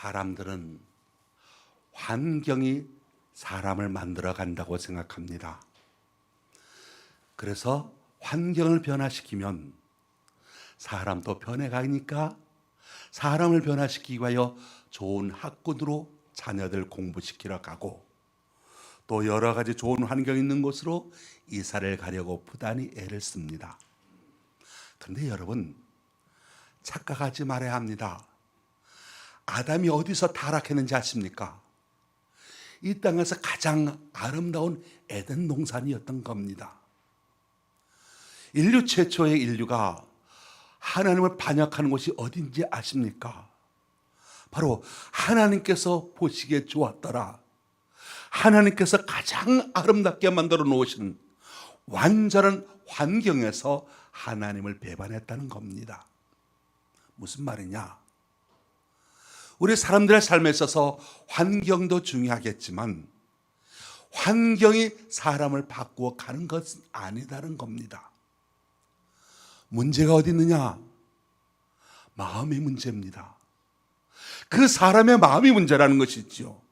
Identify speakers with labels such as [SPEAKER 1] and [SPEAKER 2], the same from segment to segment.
[SPEAKER 1] 사람들은 환경이 사람을 만들어 간다고 생각합니다. 그래서 환경을 변화시키면 사람도 변해가니까 사람을 변화시키기 위하여 좋은 학군으로 자녀들 공부시키러 가고 또 여러 가지 좋은 환경이 있는 곳으로 이사를 가려고 부단히 애를 씁니다. 그런데 여러분, 착각하지 말아야 합니다. 아담이 어디서 타락했는지 아십니까? 이 땅에서 가장 아름다운 에덴 동산이었던 겁니다. 인류 최초의 인류가 하나님을 반역하는 곳이 어딘지 아십니까? 바로 하나님께서 보시기에 좋았더라, 하나님께서 가장 아름답게 만들어 놓으신 완전한 환경에서 하나님을 배반했다는 겁니다. 무슨 말이냐? 우리 사람들의 삶에 있어서 환경도 중요하겠지만 환경이 사람을 바꾸어 가는 것은 아니다는 겁니다. 문제가 어디 있느냐? 마음의 문제입니다. 그 사람의 마음이 문제라는 것이지요.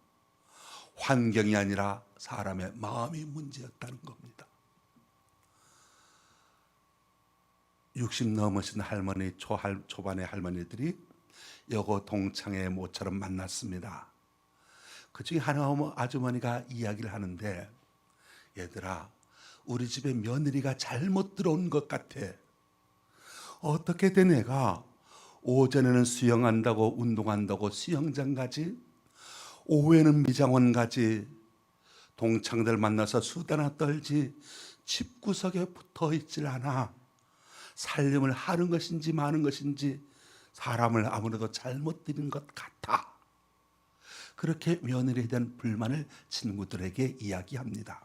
[SPEAKER 1] 환경이 아니라 사람의 마음이 문제였다는 겁니다. 60 넘으신 할머니, 초반의 할머니들이 여고 동창회 모처럼 만났습니다. 그 중에 하나 아주머니가 이야기를 하는데, 얘들아, 우리 집에 며느리가 잘못 들어온 것 같아. 어떻게 된 애가 오전에는 수영한다고 운동한다고 수영장 가지, 오후에는 미장원 가지, 동창들 만나서 수다나 떨지, 집구석에 붙어 있질 않아. 살림을 하는 것인지 마는 것인지 사람을 아무래도 잘못 들인 것 같아. 그렇게 며느리에 대한 불만을 친구들에게 이야기합니다.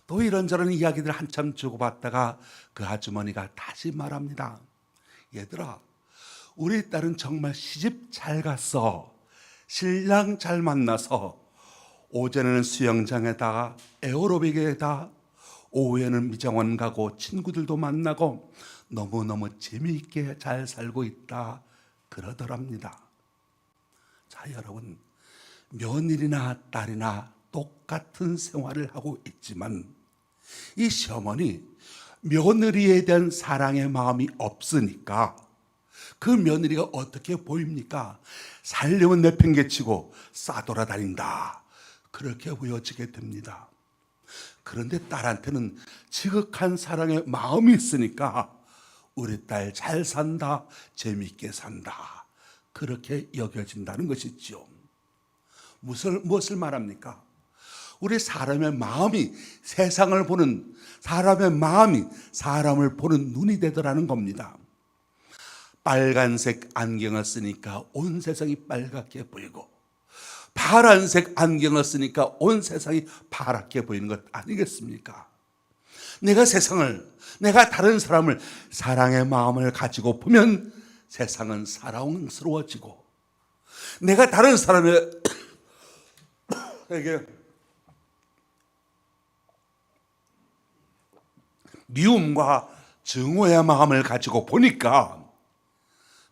[SPEAKER 1] 또 이런저런 이야기들 한참 주고받다가 그 아주머니가 다시 말합니다. 얘들아, 우리 딸은 정말 시집 잘 갔어. 신랑 잘 만나서 오전에는 수영장에다가 에어로빅에다, 오후에는 미장원 가고 친구들도 만나고 너무너무 재미있게 잘 살고 있다 그러더랍니다. 자, 여러분, 며느리나 딸이나 똑같은 생활을 하고 있지만 이 시어머니 며느리에 대한 사랑의 마음이 없으니까 그 며느리가 어떻게 보입니까? 살림은 내팽개치고 싸돌아다닌다, 그렇게 보여지게 됩니다. 그런데 딸한테는 지극한 사랑의 마음이 있으니까 우리 딸 잘 산다, 재미있게 산다, 그렇게 여겨진다는 것이죠. 무엇을 말합니까? 우리 사람의 마음이 세상을 보는, 사람의 마음이 사람을 보는 눈이 되더라는 겁니다. 빨간색 안경을 쓰니까 온 세상이 빨갛게 보이고 파란색 안경을 쓰니까 온 세상이 파랗게 보이는 것 아니겠습니까? 내가 다른 사람을 사랑의 마음을 가지고 보면 세상은 사랑스러워지고, 내가 다른 사람에게 미움과 증오의 마음을 가지고 보니까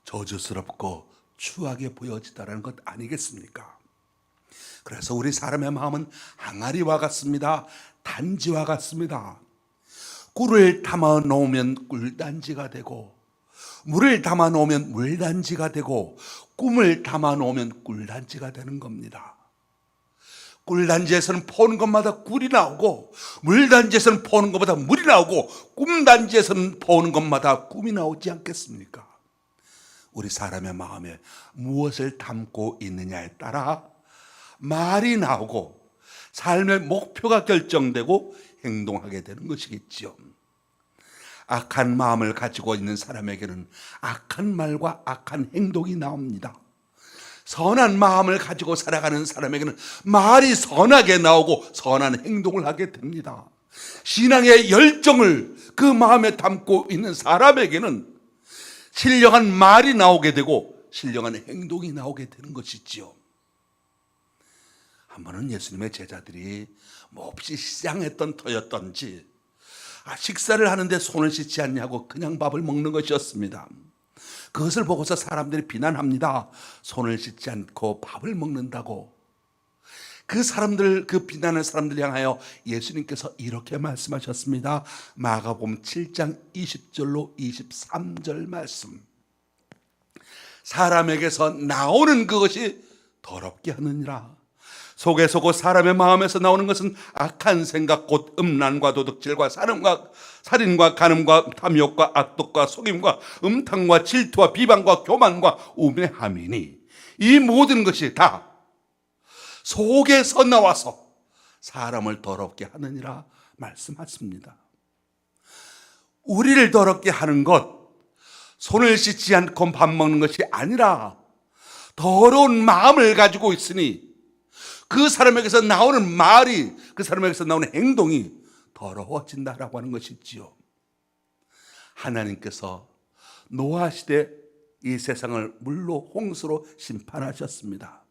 [SPEAKER 1] 저주스럽고 추하게 보여지다라는 것 아니겠습니까? 그래서 우리 사람의 마음은 항아리와 같습니다. 단지와 같습니다. 꿀을 담아 놓으면 꿀단지가 되고, 물을 담아 놓으면 물단지가 되고, 꿈을 담아 놓으면 꿀단지가 되는 겁니다. 꿀단지에서는 퍼는 것마다 꿀이 나오고, 물단지에서는 퍼는 것마다 물이 나오고, 꿈단지에서는 퍼는 것마다 꿈이 나오지 않겠습니까? 우리 사람의 마음에 무엇을 담고 있느냐에 따라 말이 나오고 삶의 목표가 결정되고 행동하게 되는 것이겠지요. 악한 마음을 가지고 있는 사람에게는 악한 말과 악한 행동이 나옵니다. 선한 마음을 가지고 살아가는 사람에게는 말이 선하게 나오고 선한 행동을 하게 됩니다. 신앙의 열정을 그 마음에 담고 있는 사람에게는 신령한 말이 나오게 되고 신령한 행동이 나오게 되는 것이지요. 한 번은 예수님의 제자들이 몹시 시장했던 터였던지 식사를 하는데 손을 씻지 않냐고 그냥 밥을 먹는 것이었습니다. 그것을 보고서 사람들이 비난합니다. 손을 씻지 않고 밥을 먹는다고. 그 사람들, 그 비난하는 사람들 향하여 예수님께서 이렇게 말씀하셨습니다. 마가복음 7장 20절로 23절 말씀. 사람에게서 나오는 그것이 더럽게 하느니라. 속에서 곧 사람의 마음에서 나오는 것은 악한 생각 곧 음란과 도둑질과 살인과 간음과 탐욕과 악독과 속임과 음탕과 질투와 비방과 교만과 우매함이니 이 모든 것이 다 속에서 나와서 사람을 더럽게 하느니라 말씀하십니다. 우리를 더럽게 하는 것, 손을 씻지 않고 밥 먹는 것이 아니라 더러운 마음을 가지고 있으니 그 사람에게서 나오는 말이, 그 사람에게서 나오는 행동이 더러워진다라고 하는 것이지요. 하나님께서 노아 시대 이 세상을 물로 홍수로 심판하셨습니다.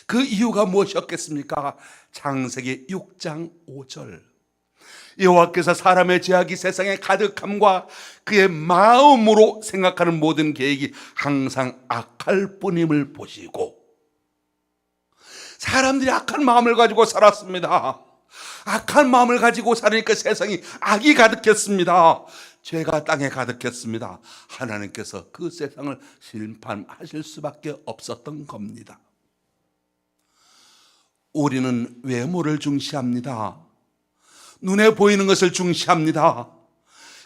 [SPEAKER 1] 그 이유가 무엇이었겠습니까? 창세기 6장 5절. 여호와께서 사람의 죄악이 세상에 가득함과 그의 마음으로 생각하는 모든 계획이 항상 악할 뿐임을 보시고, 사람들이 악한 마음을 가지고 살았습니다. 악한 마음을 가지고 사니까 세상이 악이 가득했습니다. 죄가 땅에 가득했습니다. 하나님께서 그 세상을 심판하실 수밖에 없었던 겁니다. 우리는 외모를 중시합니다. 눈에 보이는 것을 중시합니다.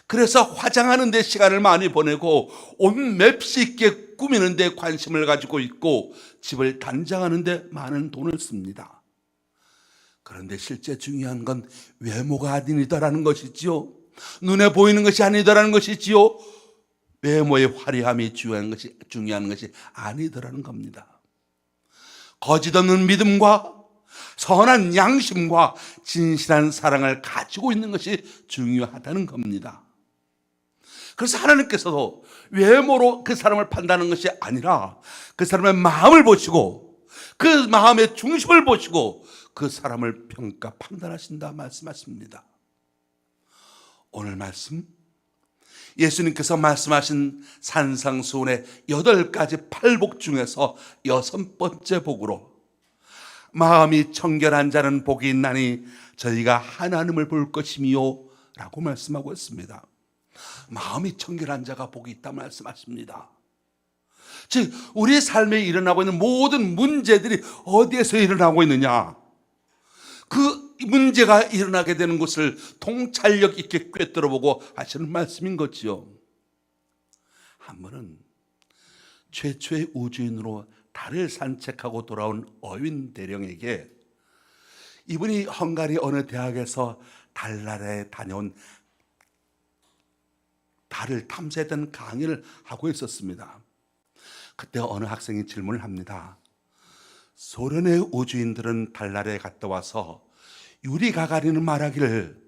[SPEAKER 1] 그래서 화장하는 데 시간을 많이 보내고 옷 맵시 있게 꾸미는 데 관심을 가지고 있고 집을 단장하는 데 많은 돈을 씁니다. 그런데 실제 중요한 건 외모가 아니더라는 것이지요. 눈에 보이는 것이 아니더라는 것이지요. 외모의 화려함이 중요한 것이 아니더라는 겁니다. 거짓 없는 믿음과 선한 양심과 진실한 사랑을 가지고 있는 것이 중요하다는 겁니다. 그래서 하나님께서도 외모로 그 사람을 판단하는 것이 아니라 그 사람의 마음을 보시고 그 마음의 중심을 보시고 그 사람을 평가 판단하신다 말씀하십니다. 오늘 말씀, 예수님께서 말씀하신 산상수훈의 8가지 팔복 중에서 6번째 복으로 마음이 청결한 자는 복이 있나니 저희가 하나님을 볼 것이미요 라고 말씀하고 있습니다. 마음이 청결한 자가 복이 있다 말씀하십니다. 즉 우리의 삶에 일어나고 있는 모든 문제들이 어디에서 일어나고 있느냐, 그 문제가 일어나게 되는 것을 통찰력 있게 꿰뚫어보고 하시는 말씀인 거지요. 한 번은 최초의 우주인으로 달을 산책하고 돌아온 어윈 대령에게 이분이 헝가리 어느 대학에서 달나라에 다녀온 달을 탐사했던 강의를 하고 있었습니다. 그때 어느 학생이 질문을 합니다. 소련의 우주인들은 달나라에 갔다 와서 유리 가가리는 말하기를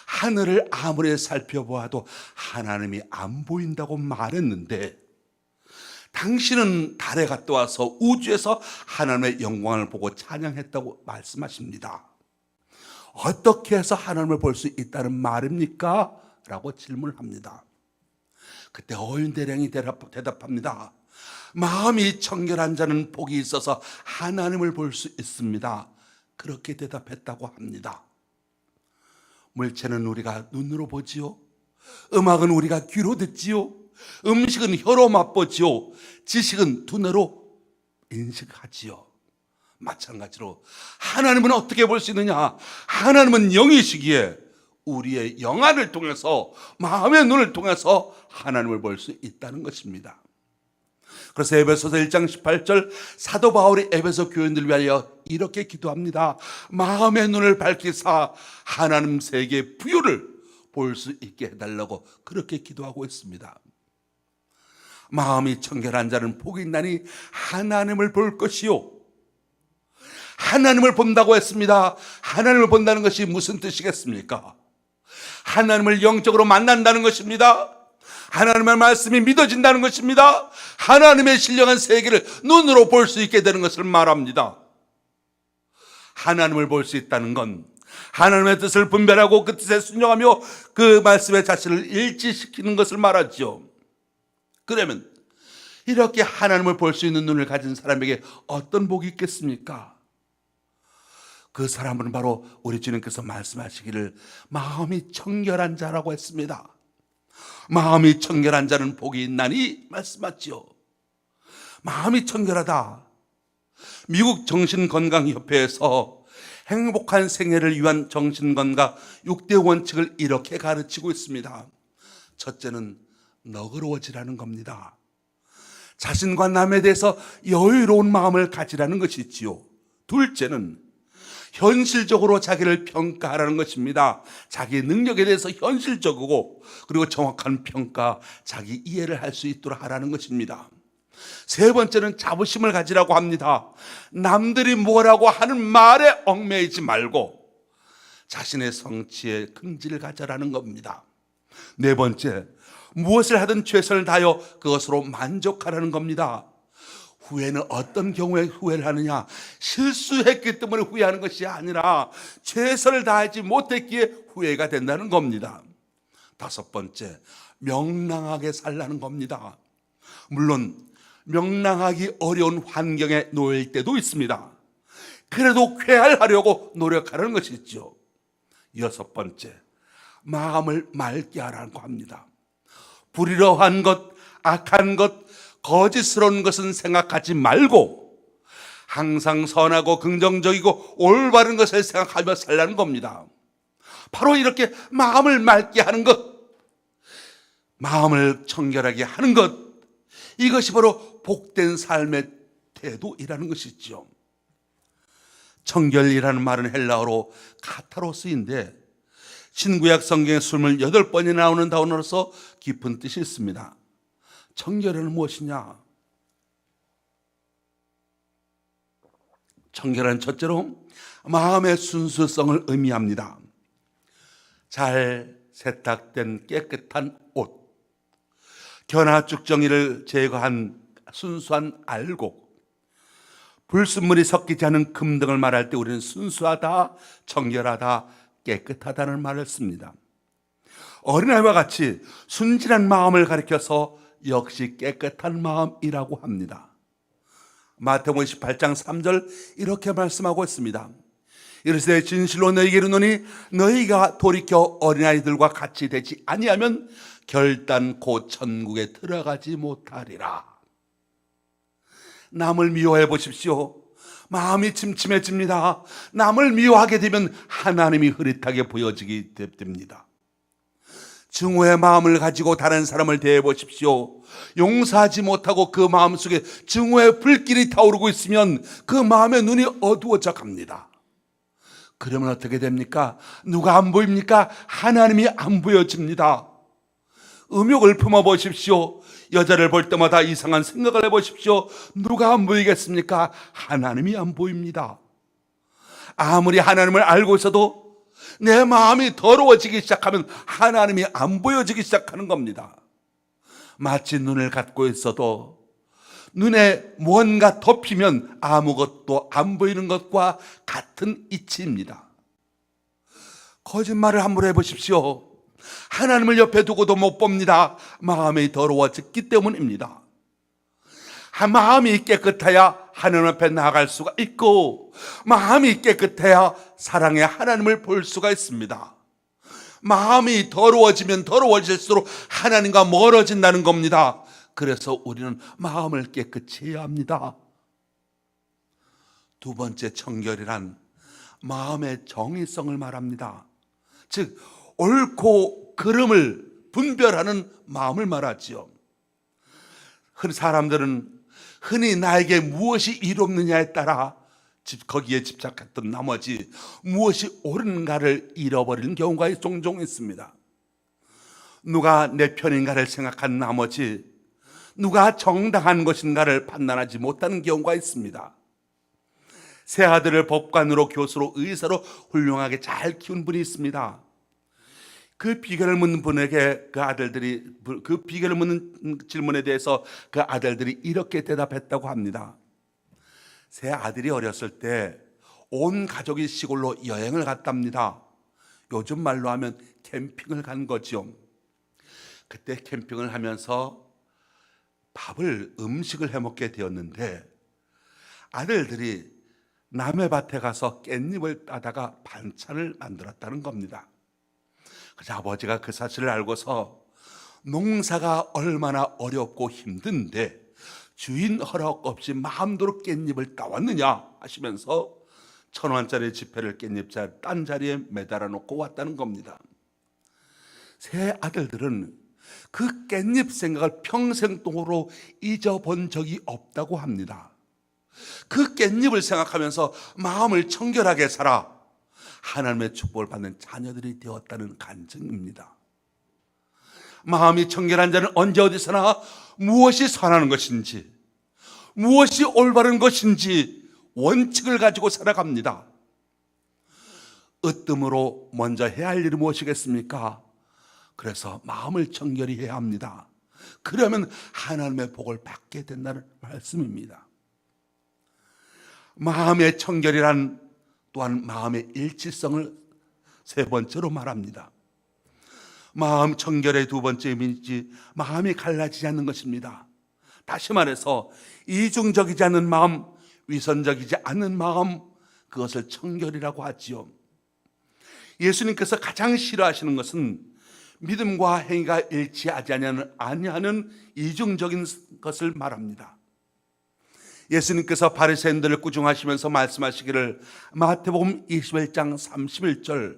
[SPEAKER 1] 하늘을 아무리 살펴보아도 하나님이 안 보인다고 말했는데 당신은 달에 갔다 와서 우주에서 하나님의 영광을 보고 찬양했다고 말씀하십니다. 어떻게 해서 하나님을 볼 수 있다는 말입니까? 라고 질문을 합니다. 그때 어윈 대령이 대답합니다. 마음이 청결한 자는 복이 있어서 하나님을 볼 수 있습니다. 그렇게 대답했다고 합니다. 물체는 우리가 눈으로 보지요. 음악은 우리가 귀로 듣지요. 음식은 혀로 맛보지요. 지식은 두뇌로 인식하지요. 마찬가지로 하나님은 어떻게 볼 수 있느냐? 하나님은 영이시기에 우리의 영안을 통해서, 마음의 눈을 통해서 하나님을 볼 수 있다는 것입니다. 그래서 에베소서 1장 18절 사도 바울이 에베소 교인들을 위하여 이렇게 기도합니다. 마음의 눈을 밝히사 하나님 세계의 부요를 볼 수 있게 해달라고 그렇게 기도하고 있습니다. 마음이 청결한 자는 복이 있나니 하나님을 볼 것이요. 하나님을 본다고 했습니다. 하나님을 본다는 것이 무슨 뜻이겠습니까? 하나님을 영적으로 만난다는 것입니다. 하나님의 말씀이 믿어진다는 것입니다. 하나님의 신령한 세계를 눈으로 볼 수 있게 되는 것을 말합니다. 하나님을 볼 수 있다는 건 하나님의 뜻을 분별하고 그 뜻에 순종하며 그 말씀의 자신을 일치시키는 것을 말하죠. 그러면 이렇게 하나님을 볼 수 있는 눈을 가진 사람에게 어떤 복이 있겠습니까? 그 사람은 바로 우리 주님께서 말씀하시기를 마음이 청결한 자라고 했습니다. 마음이 청결한 자는 복이 있나니 말씀하지요. 마음이 청결하다. 미국 정신건강협회에서 행복한 생애를 위한 정신건강 6대 원칙을 이렇게 가르치고 있습니다. 첫째는 너그러워지라는 겁니다. 자신과 남에 대해서 여유로운 마음을 가지라는 것이지요. 둘째는 현실적으로 자기를 평가하라는 것입니다. 자기 능력에 대해서 현실적이고 그리고 정확한 평가, 자기 이해를 할 수 있도록 하라는 것입니다. 세 번째는 자부심을 가지라고 합니다. 남들이 뭐라고 하는 말에 얽매이지 말고 자신의 성취에 긍지를 가져라는 겁니다. 네 번째, 무엇을 하든 최선을 다하여 그것으로 만족하라는 겁니다. 후회는 어떤 경우에 후회를 하느냐? 실수했기 때문에 후회하는 것이 아니라 최선을 다하지 못했기에 후회가 된다는 겁니다. 다섯 번째, 명랑하게 살라는 겁니다. 물론 명랑하기 어려운 환경에 놓일 때도 있습니다. 그래도 쾌활하려고 노력하는 것이 있죠. 여섯 번째, 마음을 맑게 하라고 합니다. 불의로한 것, 악한 것, 거짓스러운 것은 생각하지 말고 항상 선하고 긍정적이고 올바른 것을 생각하며 살라는 겁니다. 바로 이렇게 마음을 맑게 하는 것, 마음을 청결하게 하는 것, 이것이 바로 복된 삶의 태도이라는 것이죠. 청결이라는 말은 헬라어로 카타로스인데 신구약 성경에 28번이 나오는 단어로서 깊은 뜻이 있습니다. 청결은 무엇이냐? 청결은 첫째로 마음의 순수성을 의미합니다. 잘 세탁된 깨끗한 옷, 견화죽정이를 제거한 순수한 알곡, 불순물이 섞이지 않은 금 등을 말할 때 우리는 순수하다, 청결하다, 깨끗하다는 말을 씁니다. 어린아이와 같이 순진한 마음을 가리켜서 역시 깨끗한 마음이라고 합니다. 마태복음 18장 3절 이렇게 말씀하고 있습니다. 이르시되 진실로 너희에게 이르노니 너희가 돌이켜 어린아이들과 같이 되지 아니하면 결단코 천국에 들어가지 못하리라. 남을 미워해 보십시오. 마음이 침침해집니다. 남을 미워하게 되면 하나님이 흐릿하게 보여지게 됩니다. 증오의 마음을 가지고 다른 사람을 대해 보십시오. 용서하지 못하고 그 마음속에 증오의 불길이 타오르고 있으면 그 마음의 눈이 어두워져 갑니다. 그러면 어떻게 됩니까? 누가 안 보입니까? 하나님이 안 보여집니다. 음욕을 품어 보십시오. 여자를 볼 때마다 이상한 생각을 해보십시오. 누가 안 보이겠습니까? 하나님이 안 보입니다. 아무리 하나님을 알고 있어도 내 마음이 더러워지기 시작하면 하나님이 안 보여지기 시작하는 겁니다. 마치 눈을 갖고 있어도 눈에 무언가 덮이면 아무것도 안 보이는 것과 같은 이치입니다. 거짓말을 함부로 해보십시오. 하나님을 옆에 두고도 못 봅니다. 마음이 더러워졌기 때문입니다. 마음이 깨끗해야 하나님 앞에 나아갈 수가 있고, 마음이 깨끗해야 사랑의 하나님을 볼 수가 있습니다. 마음이 더러워지면 더러워질수록 하나님과 멀어진다는 겁니다. 그래서 우리는 마음을 깨끗이 해야 합니다. 두 번째 청결이란 마음의 정의성을 말합니다. 즉 옳고 그름을 분별하는 마음을 말하지요. 사람들은 흔히 나에게 무엇이 이롭느냐에 따라 거기에 집착했던 나머지 무엇이 옳은가를 잃어버리는 경우가 종종 있습니다. 누가 내 편인가를 생각한 나머지 누가 정당한 것인가를 판단하지 못하는 경우가 있습니다. 세 아들을 법관으로, 교수로, 의사로 훌륭하게 잘 키운 분이 있습니다. 그 비결을 묻는 분에게 그 비결을 묻는 질문에 대해서 그 아들들이 이렇게 대답했다고 합니다. 세 아들이 어렸을 때 온 가족이 시골로 여행을 갔답니다. 요즘 말로 하면 캠핑을 간 거죠. 그때 캠핑을 하면서 음식을 해먹게 되었는데 아들들이 남의 밭에 가서 깻잎을 따다가 반찬을 만들었다는 겁니다. 그래서 아버지가 그 사실을 알고서 농사가 얼마나 어렵고 힘든데 주인 허락 없이 마음대로 깻잎을 따왔느냐 하시면서 1,000원짜리 지폐를 깻잎 딴 자리에 매달아 놓고 왔다는 겁니다. 세 아들들은 그 깻잎 생각을 평생 동으로 잊어본 적이 없다고 합니다. 그 깻잎을 생각하면서 마음을 청결하게 살아 하나님의 축복을 받는 자녀들이 되었다는 간증입니다. 마음이 청결한 자는 언제 어디서나 무엇이 선한 것인지, 무엇이 올바른 것인지 원칙을 가지고 살아갑니다. 으뜸으로 먼저 해야 할 일이 무엇이겠습니까? 그래서 마음을 청결히 해야 합니다. 그러면 하나님의 복을 받게 된다는 말씀입니다. 마음의 청결이란 또한 마음의 일치성을 세 번째로 말합니다. 마음 청결의 두 번째 의미인지 마음이 갈라지지 않는 것입니다. 다시 말해서 이중적이지 않은 마음, 위선적이지 않은 마음, 그것을 청결이라고 하지요. 예수님께서 가장 싫어하시는 것은 믿음과 행위가 일치하지 아니하는 이중적인 것을 말합니다. 예수님께서 바리새인들을 꾸중하시면서 말씀하시기를 마태복음 21장 31절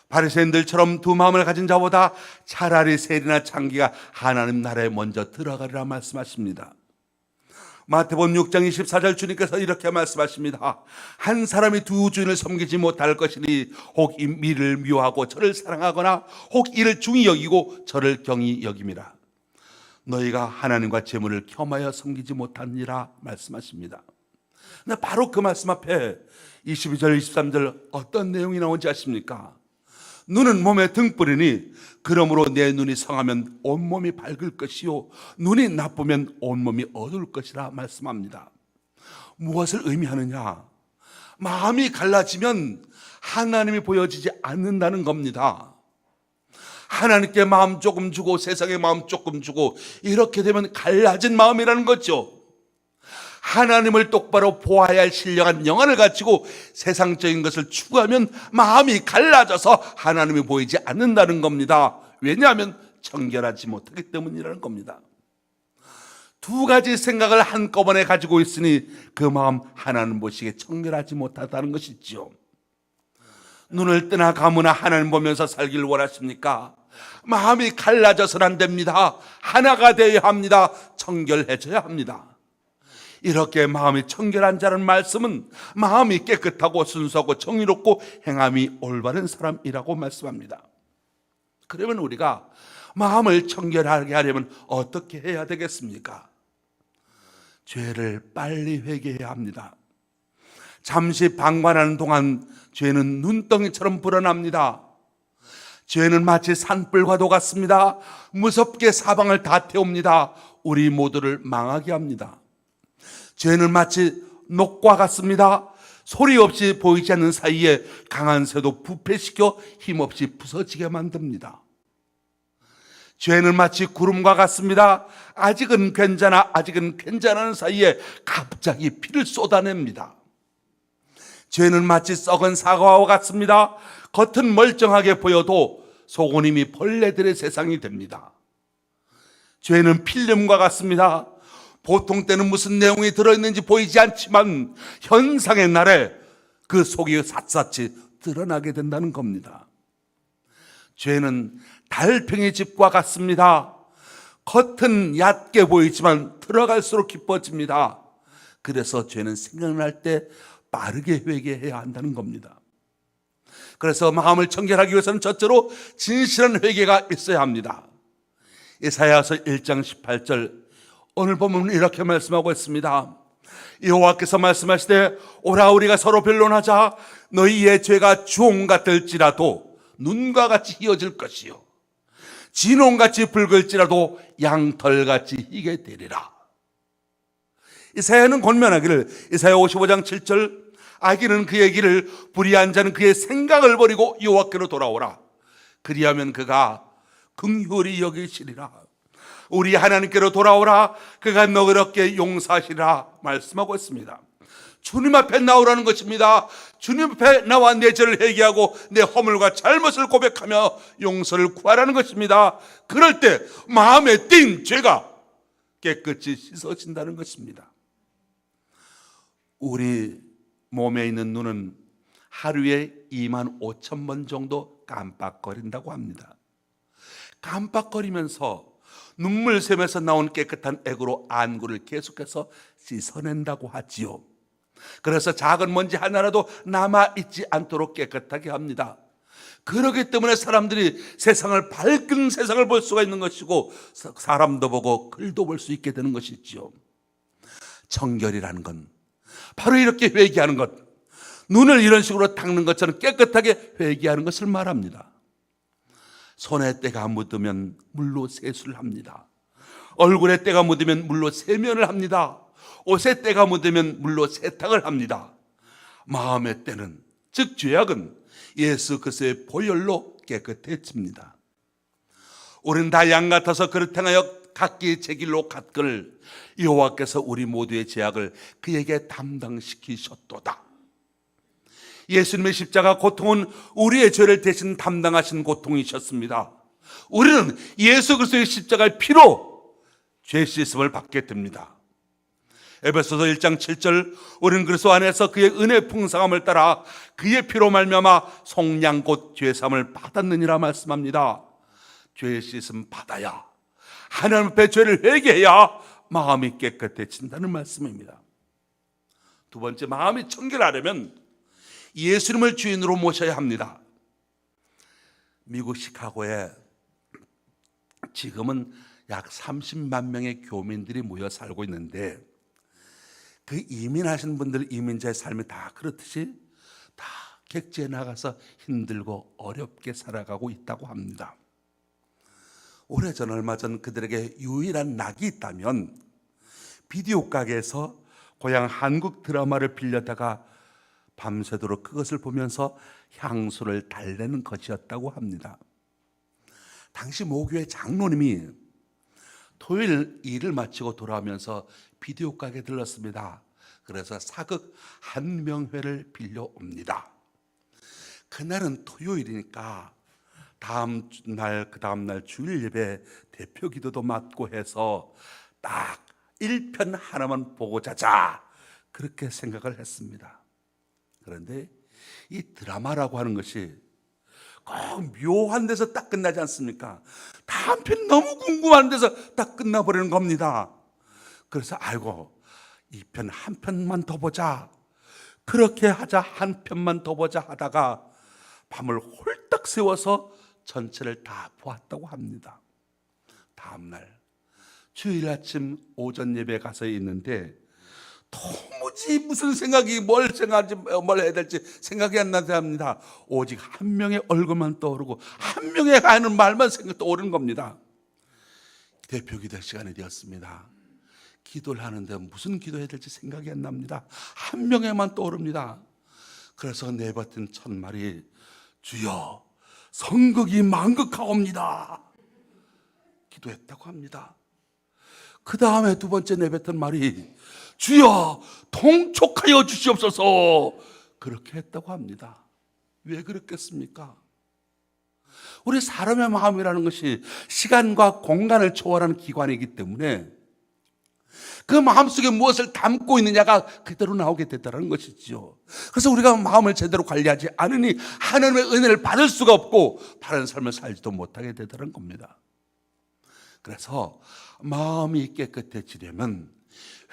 [SPEAKER 1] 바리새인들처럼 두 마음을 가진 자보다 차라리 세리나 창기가 하나님 나라에 먼저 들어가리라 말씀하십니다. 마태복음 6장 24절 주님께서 이렇게 말씀하십니다. 한 사람이 두 주인을 섬기지 못할 것이니 혹 이를 미워하고 저를 사랑하거나 혹 이를 중히 여기고 저를 경히 여김이라. 너희가 하나님과 재물을 겸하여 섬기지 못하니라 말씀하십니다. 근데 바로 그 말씀 앞에 22절 23절 어떤 내용이 나온지 아십니까? 눈은 몸의 등불이니 그러므로 내 눈이 성하면 온몸이 밝을 것이요 눈이 나쁘면 온몸이 어두울 것이라 말씀합니다. 무엇을 의미하느냐? 마음이 갈라지면 하나님이 보여지지 않는다는 겁니다. 하나님께 마음 조금 주고 세상에 마음 조금 주고 이렇게 되면 갈라진 마음이라는 거죠. 하나님을 똑바로 보아야 할 신령한 영안을 가지고 세상적인 것을 추구하면 마음이 갈라져서 하나님이 보이지 않는다는 겁니다. 왜냐하면 청결하지 못하기 때문이라는 겁니다. 두 가지 생각을 한꺼번에 가지고 있으니 그 마음 하나님 보시기에 청결하지 못하다는 것이지요. 눈을 뜨나 감으나 하나님 보면서 살기를 원하십니까? 마음이 갈라져서는 안 됩니다. 하나가 되어야 합니다. 청결해져야 합니다. 이렇게 마음이 청결한 자라는 말씀은 마음이 깨끗하고 순수하고 정의롭고 행함이 올바른 사람이라고 말씀합니다. 그러면 우리가 마음을 청결하게 하려면 어떻게 해야 되겠습니까? 죄를 빨리 회개해야 합니다. 잠시 방관하는 동안 죄는 눈덩이처럼 불어납니다. 죄는 마치 산불과도 같습니다. 무섭게 사방을 다 태웁니다. 우리 모두를 망하게 합니다. 죄는 마치 녹과 같습니다. 소리 없이 보이지 않는 사이에 강한 새도 부패시켜 힘없이 부서지게 만듭니다. 죄는 마치 구름과 같습니다. 아직은 괜찮아하는 사이에 갑자기 피를 쏟아냅니다. 죄는 마치 썩은 사과와 같습니다. 겉은 멀쩡하게 보여도 속은 이미 벌레들의 세상이 됩니다. 죄는 필름과 같습니다. 보통 때는 무슨 내용이 들어있는지 보이지 않지만 현상의 날에 그 속이 샅샅이 드러나게 된다는 겁니다. 죄는 달팽이 집과 같습니다. 겉은 얕게 보이지만 들어갈수록 깊어집니다. 그래서 죄는 생각날 때 빠르게 회개해야 한다는 겁니다. 그래서 마음을 청결하기 위해서는 첫째로 진실한 회개가 있어야 합니다. 이사야서 1장 18절 오늘 보면 이렇게 말씀하고 있습니다. 여호와께서 말씀하시되 오라 우리가 서로 변론하자. 너희의 죄가 주홍 같을지라도 눈과 같이 희어질 것이요 진홍같이 붉을지라도 양털같이 희게 되리라. 이사야는 권면하기를 이사야 55장 7절 악인은 그의 길을 불의한 자는 그의 생각을 버리고 여호와께로 돌아오라. 그리하면 그가 긍휼히 여기시리라. 우리 하나님께로 돌아오라. 그가 너를 어깨 용서하시라 말씀하고 있습니다. 주님 앞에 나오라는 것입니다. 주님 앞에 나와 내 죄를 회개하고 내 허물과 잘못을 고백하며 용서를 구하라는 것입니다. 그럴 때 마음에 띈 죄가 깨끗이 씻어진다는 것입니다. 우리 몸에 있는 눈은 하루에 25,000번 정도 깜빡거린다고 합니다. 깜빡거리면서 눈물 샘에서 나온 깨끗한 액으로 안구를 계속해서 씻어낸다고 하지요. 그래서 작은 먼지 하나라도 남아있지 않도록 깨끗하게 합니다. 그렇기 때문에 사람들이 세상을 밝은 세상을 볼 수가 있는 것이고 사람도 보고 글도 볼 수 있게 되는 것이지요. 청결이라는 건 바로 이렇게 회개하는 것, 눈을 이런 식으로 닦는 것처럼 깨끗하게 회개하는 것을 말합니다. 손에 때가 묻으면 물로 세수를 합니다. 얼굴에 때가 묻으면 물로 세면을 합니다. 옷에 때가 묻으면 물로 세탁을 합니다. 마음의 때는, 즉 죄악은 예수 그리스도의 보혈로 깨끗해집니다. 우리는 다 양 같아서 그릇 행하여 각기 제 길로 갔거늘 여호와께서 우리 모두의 죄악을 그에게 담당시키셨도다. 예수님의 십자가 고통은 우리의 죄를 대신 담당하신 고통이셨습니다. 우리는 예수 그리스도의 십자가의 피로 죄 씻음을 받게 됩니다. 에베소서 1장 7절 우리는 그리스도 안에서 그의 은혜 풍성함을 따라 그의 피로 말미암아 속량 곧 죄사함을 받았느니라 말씀합니다. 죄 씻음 받아야, 하나님 앞에 죄를 회개해야 마음이 깨끗해진다는 말씀입니다. 두 번째, 마음이 청결하려면 예수님을 주인으로 모셔야 합니다. 미국 시카고에 지금은 약 30만 명의 교민들이 모여 살고 있는데, 그 이민하신 분들 이민자의 삶이 다 그렇듯이 다 객지에 나가서 힘들고 어렵게 살아가고 있다고 합니다. 오래전 얼마 전 그들에게 유일한 낙이 있다면 비디오 가게에서 고향 한국 드라마를 빌려다가 밤새도록 그것을 보면서 향수를 달래는 것이었다고 합니다. 당시 모교회 장로님이 토요일 일을 마치고 돌아오면서 비디오 가게에 들렀습니다. 그래서 사극 한명회를 빌려옵니다. 그날은 토요일이니까 그 다음날 주일 예배 대표 기도도 맡고 해서 딱 1편 하나만 보고 자자, 그렇게 생각을 했습니다. 그런데 이 드라마라고 하는 것이 꼭 묘한 데서 딱 끝나지 않습니까? 다 한편 너무 궁금한 데서 딱 끝나버리는 겁니다. 그래서 아이고, 이 편 한 편만 더 보자, 그렇게 하자, 한 편만 더 보자 하다가 밤을 홀딱 세워서 전체를 다 보았다고 합니다. 다음날 주일 아침 오전 예배 가서 있는데 도무지 무슨 생각이 뭘 해야 될지 생각이 안 나게 합니다. 오직 한 명의 얼굴만 떠오르고 한 명의 하는 말만 떠오르는 겁니다. 대표 기도 시간이 되었습니다. 기도를 하는데 무슨 기도해야 될지 생각이 안 납니다. 한 명에만 떠오릅니다. 그래서 내뱉은 첫 말이 주여 성극이 만극하옵니다, 기도했다고 합니다. 그 다음에 두 번째 내뱉은 말이 주여 통촉하여 주시옵소서, 그렇게 했다고 합니다. 왜 그랬겠습니까? 우리 사람의 마음이라는 것이 시간과 공간을 초월하는 기관이기 때문에 그 마음속에 무엇을 담고 있느냐가 그대로 나오게 됐다는 것이죠. 그래서 우리가 마음을 제대로 관리하지 않으니 하나님의 은혜를 받을 수가 없고 바른 삶을 살지도 못하게 되더라는 겁니다. 그래서 마음이 깨끗해지려면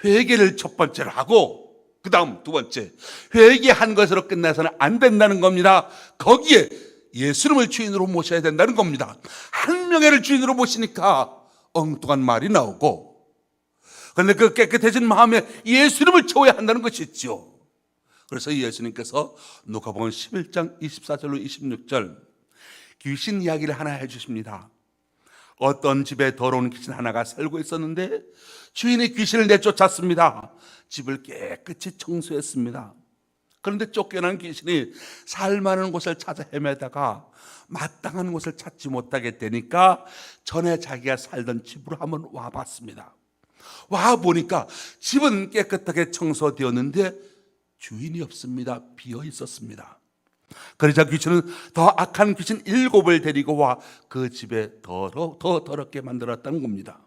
[SPEAKER 1] 회개를 첫 번째로 하고 그 다음 두 번째, 회개한 것으로 끝나서는 안 된다는 겁니다. 거기에 예수님을 주인으로 모셔야 된다는 겁니다. 한 명의를 주인으로 모시니까 엉뚱한 말이 나오고, 그런데 그 깨끗해진 마음에 예수님을 채워야 한다는 것이죠. 그래서 예수님께서 누가복음 11장 24절로 26절 귀신 이야기를 하나 해주십니다. 어떤 집에 더러운 귀신 하나가 살고 있었는데 주인이 귀신을 내쫓았습니다. 집을 깨끗이 청소했습니다. 그런데 쫓겨난 귀신이 살만한 곳을 찾아 헤매다가 마땅한 곳을 찾지 못하게 되니까 전에 자기가 살던 집으로 한번 와봤습니다. 와보니까 집은 깨끗하게 청소되었는데 주인이 없습니다. 비어 있었습니다. 그러자 귀신은 더 악한 귀신 7을 데리고 와 그 집에 더 더럽게 만들었다는 겁니다.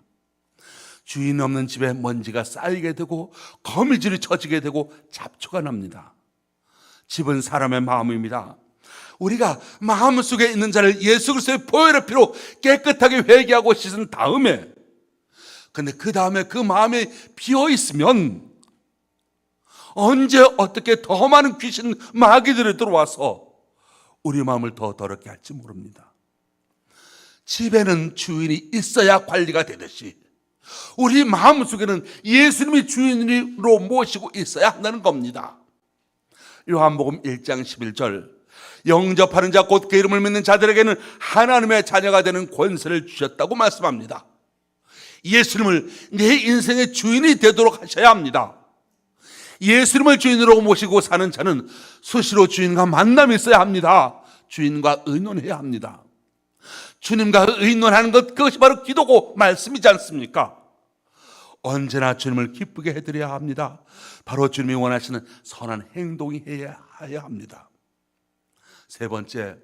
[SPEAKER 1] 주인 없는 집에 먼지가 쌓이게 되고 거미줄이 쳐지게 되고 잡초가 납니다. 집은 사람의 마음입니다. 우리가 마음속에 있는 자를 예수 그리스도의 보혈의 피로 깨끗하게 회개하고 씻은 다음에, 근데 그 다음에 그 마음이 비어 있으면 언제 어떻게 더 많은 귀신 마귀들이 들어와서 우리 마음을 더 더럽게 할지 모릅니다. 집에는 주인이 있어야 관리가 되듯이 우리 마음속에는 예수님이 주인으로 모시고 있어야 한다는 겁니다. 요한복음 1장 11절, 영접하는 자 곧 그 이름을 믿는 자들에게는 하나님의 자녀가 되는 권세를 주셨다고 말씀합니다. 예수님을 내 인생의 주인이 되도록 하셔야 합니다. 예수님을 주인으로 모시고 사는 자는 수시로 주인과 만남이 있어야 합니다. 주인과 의논해야 합니다. 주님과 의논하는 것, 그것이 바로 기도고 말씀이지 않습니까? 언제나 주님을 기쁘게 해드려야 합니다. 바로 주님이 원하시는 선한 행동이 해야 합니다. 세 번째,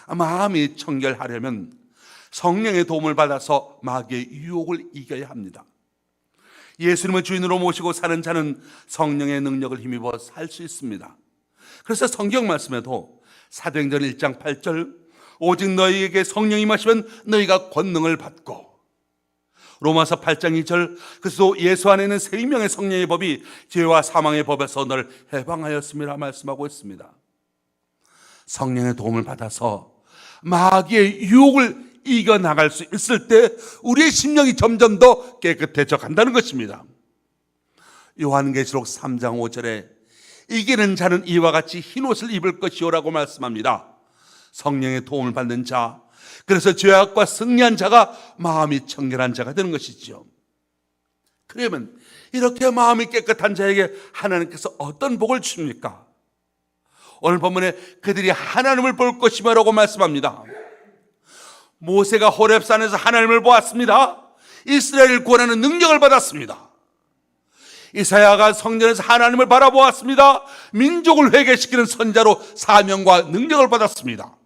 [SPEAKER 1] 마음이 청결하려면 성령의 도움을 받아서 마귀의 유혹을 이겨야 합니다. 예수님을 주인으로 모시고 사는 자는 성령의 능력을 힘입어 살 수 있습니다. 그래서 성경 말씀에도 사도행전 1장 8절, 오직 너희에게 성령이 임하시면 너희가 권능을 받고, 로마서 8장 2절, 그리스도 예수 안에 있는 생명의 성령의 법이 죄와 사망의 법에서 너를 해방하였음이라 말씀하고 있습니다. 성령의 도움을 받아서 마귀의 유혹을 이겨나갈 수 있을 때 우리의 심령이 점점 더 깨끗해져 간다는 것입니다. 요한계시록 3장 5절에 이기는 자는 이와 같이 흰옷을 입을 것이오라고 말씀합니다. 성령의 도움을 받는 자, 그래서 죄악과 승리한 자가 마음이 청결한 자가 되는 것이죠. 그러면 이렇게 마음이 깨끗한 자에게 하나님께서 어떤 복을 주십니까? 오늘 본문에 그들이 하나님을 볼 것이며 라고 말씀합니다. 모세가 호렙산에서 하나님을 보았습니다. 이스라엘을 구원하는 능력을 받았습니다. 이사야가 성전에서 하나님을 바라보았습니다. 민족을 회개시키는 선자로 사명과 능력을 받았습니다.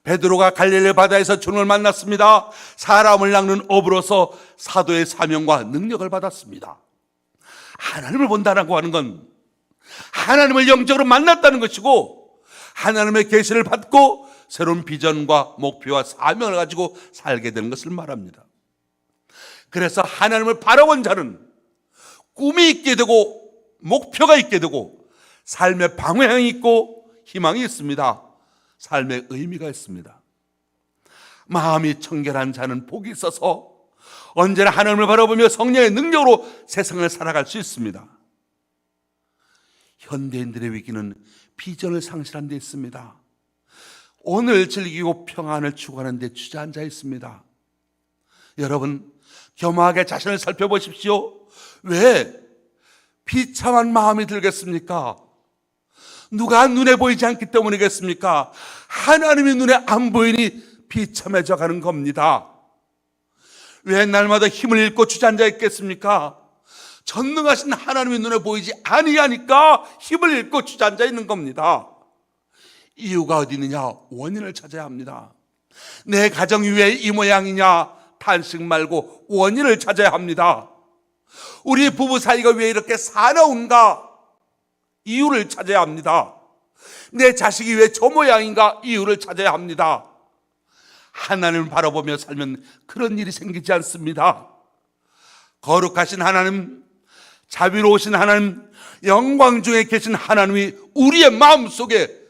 [SPEAKER 1] 베드로가 갈릴리 바다에서 주님을 만났습니다. 사람을 낚는 어부로서 사도의 사명과 능력을 받았습니다. 하나님을 본다라고 하는 건 하나님을 영적으로 만났다는 것이고, 하나님의 계시를 받고 새로운 비전과 목표와 사명을 가지고 살게 되는 것을 말합니다. 그래서 하나님을 바라본 자는 꿈이 있게 되고 목표가 있게 되고 삶의 방향이 있고 희망이 있습니다. 삶의 의미가 있습니다. 마음이 청결한 자는 복이 있어서 언제나 하나님을 바라보며 성령의 능력으로 세상을 살아갈 수 있습니다. 현대인들의 위기는 비전을 상실한 데 있습니다. 오늘 즐기고 평안을 추구하는 데 주저앉아 있습니다. 여러분, 겸허하게 자신을 살펴보십시오. 왜 비참한 마음이 들겠습니까? 누가 눈에 보이지 않기 때문이겠습니까? 하나님이 눈에 안 보이니 비참해져 가는 겁니다. 왜 날마다 힘을 잃고 주저앉아 있겠습니까? 전능하신 하나님이 눈에 보이지 아니하니까 힘을 잃고 주저앉아 있는 겁니다. 이유가 어디 있느냐? 원인을 찾아야 합니다. 내 가정이 왜 이 모양이냐? 탄식 말고 원인을 찾아야 합니다. 우리 부부 사이가 왜 이렇게 사나운가? 이유를 찾아야 합니다. 내 자식이 왜 저 모양인가? 이유를 찾아야 합니다. 하나님을 바라보며 살면 그런 일이 생기지 않습니다. 거룩하신 하나님, 자비로우신 하나님, 영광 중에 계신 하나님이 우리의 마음속에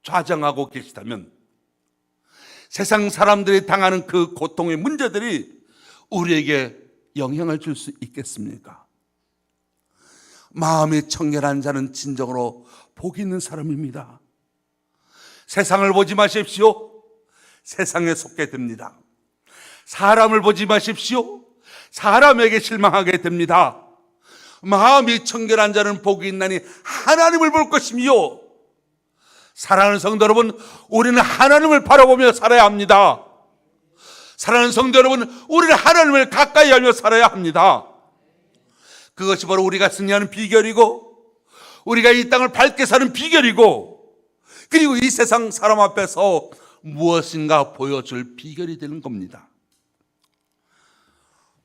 [SPEAKER 1] 좌정하고 계시다면 세상 사람들이 당하는 그 고통의 문제들이 우리에게 영향을 줄 수 있겠습니까? 마음이 청결한 자는 진정으로 복 있는 사람입니다. 세상을 보지 마십시오. 세상에 속게 됩니다. 사람을 보지 마십시오. 사람에게 실망하게 됩니다. 마음이 청결한 자는 복이 있나니 하나님을 볼 것이며, 사랑하는 성도 여러분, 우리는 하나님을 바라보며 살아야 합니다. 사랑하는 성도 여러분, 우리는 하나님을 가까이 하며 살아야 합니다. 그것이 바로 우리가 승리하는 비결이고, 우리가 이 땅을 밝게 사는 비결이고, 그리고 이 세상 사람 앞에서 무엇인가 보여줄 비결이 되는 겁니다.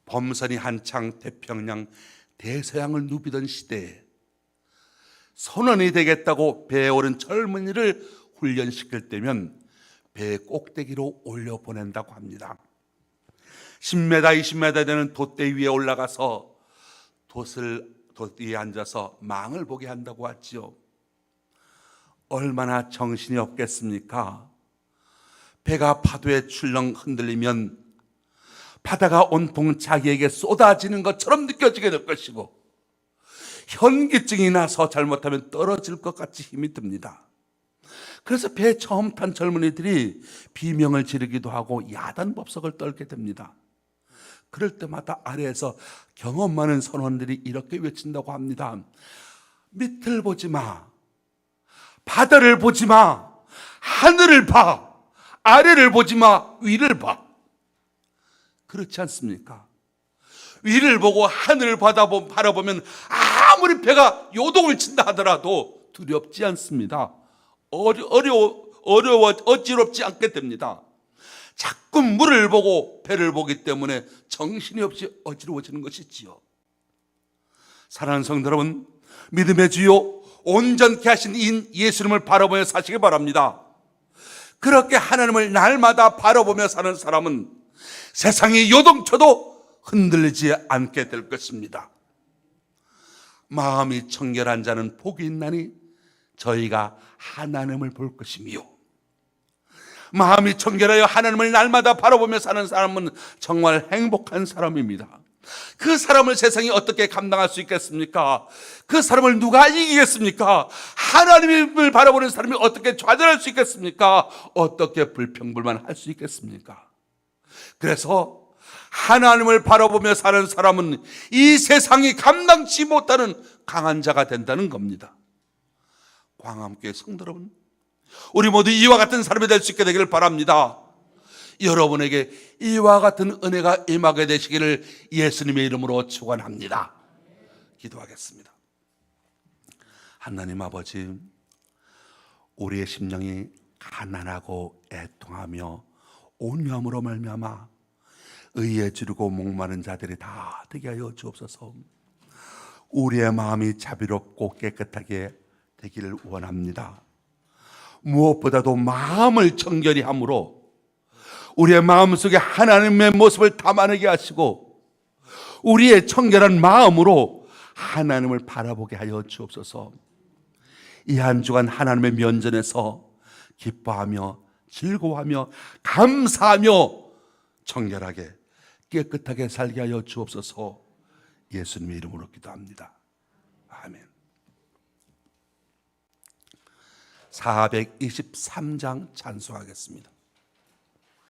[SPEAKER 1] 범선이 한창 태평양 대서양을 누비던 시대에 선원이 되겠다고 배에 오른 젊은이를 훈련시킬 때면 배 꼭대기로 올려보낸다고 합니다. 10m, 20m 되는 돛대 위에 올라가서 돛 위에 앉아서 망을 보게 한다고 하지요. 얼마나 정신이 없겠습니까? 배가 파도에 출렁 흔들리면 바다가 온통 자기에게 쏟아지는 것처럼 느껴지게 될 것이고, 현기증이 나서 잘못하면 떨어질 것 같이 힘이 듭니다. 그래서 배에 처음 탄 젊은이들이 비명을 지르기도 하고 야단법석을 떨게 됩니다. 그럴 때마다 아래에서 경험 많은 선원들이 이렇게 외친다고 합니다. 밑을 보지 마, 바다를 보지 마, 하늘을 봐, 아래를 보지 마, 위를 봐. 그렇지 않습니까? 위를 보고 하늘을 바라보면 아무리 배가 요동을 친다 하더라도 두렵지 않습니다. 어지럽지 않게 됩니다. 자꾸 물을 보고 배를 보기 때문에 정신이 없이 어지러워지는 것이지요. 사랑하는 성도 여러분, 믿음의 주요 온전케 하신 인 예수님을 바라보며 사시기 바랍니다. 그렇게 하나님을 날마다 바라보며 사는 사람은 세상이 요동쳐도 흔들리지 않게 될 것입니다. 마음이 청결한 자는 복이 있나니 저희가 하나님을 볼 것이며, 마음이 청결하여 하나님을 날마다 바라보며 사는 사람은 정말 행복한 사람입니다. 그 사람을 세상이 어떻게 감당할 수 있겠습니까? 그 사람을 누가 이기겠습니까? 하나님을 바라보는 사람이 어떻게 좌절할 수 있겠습니까? 어떻게 불평불만할 수 있겠습니까? 그래서 하나님을 바라보며 사는 사람은 이 세상이 감당치 못하는 강한 자가 된다는 겁니다. 광암교회 성도 여러분, 우리 모두 이와 같은 사람이 될 수 있게 되기를 바랍니다. 여러분에게 이와 같은 은혜가 임하게 되시기를 예수님의 이름으로 축원합니다. 기도하겠습니다. 하나님 아버지, 우리의 심령이 가난하고 애통하며 온유함으로 말미암아 의에 주르고 목마른 자들이 다 되게 하여 주옵소서. 우리의 마음이 자비롭고 깨끗하게 되기를 원합니다. 무엇보다도 마음을 청결히 함으로 우리의 마음속에 하나님의 모습을 담아내게 하시고, 우리의 청결한 마음으로 하나님을 바라보게 하여 주옵소서. 이 한 주간 하나님의 면전에서 기뻐하며 즐거워하며 감사하며 청결하게 깨끗하게 살게 하여 주옵소서. 예수님의 이름으로 기도합니다. 아멘. 423장 찬송하겠습니다.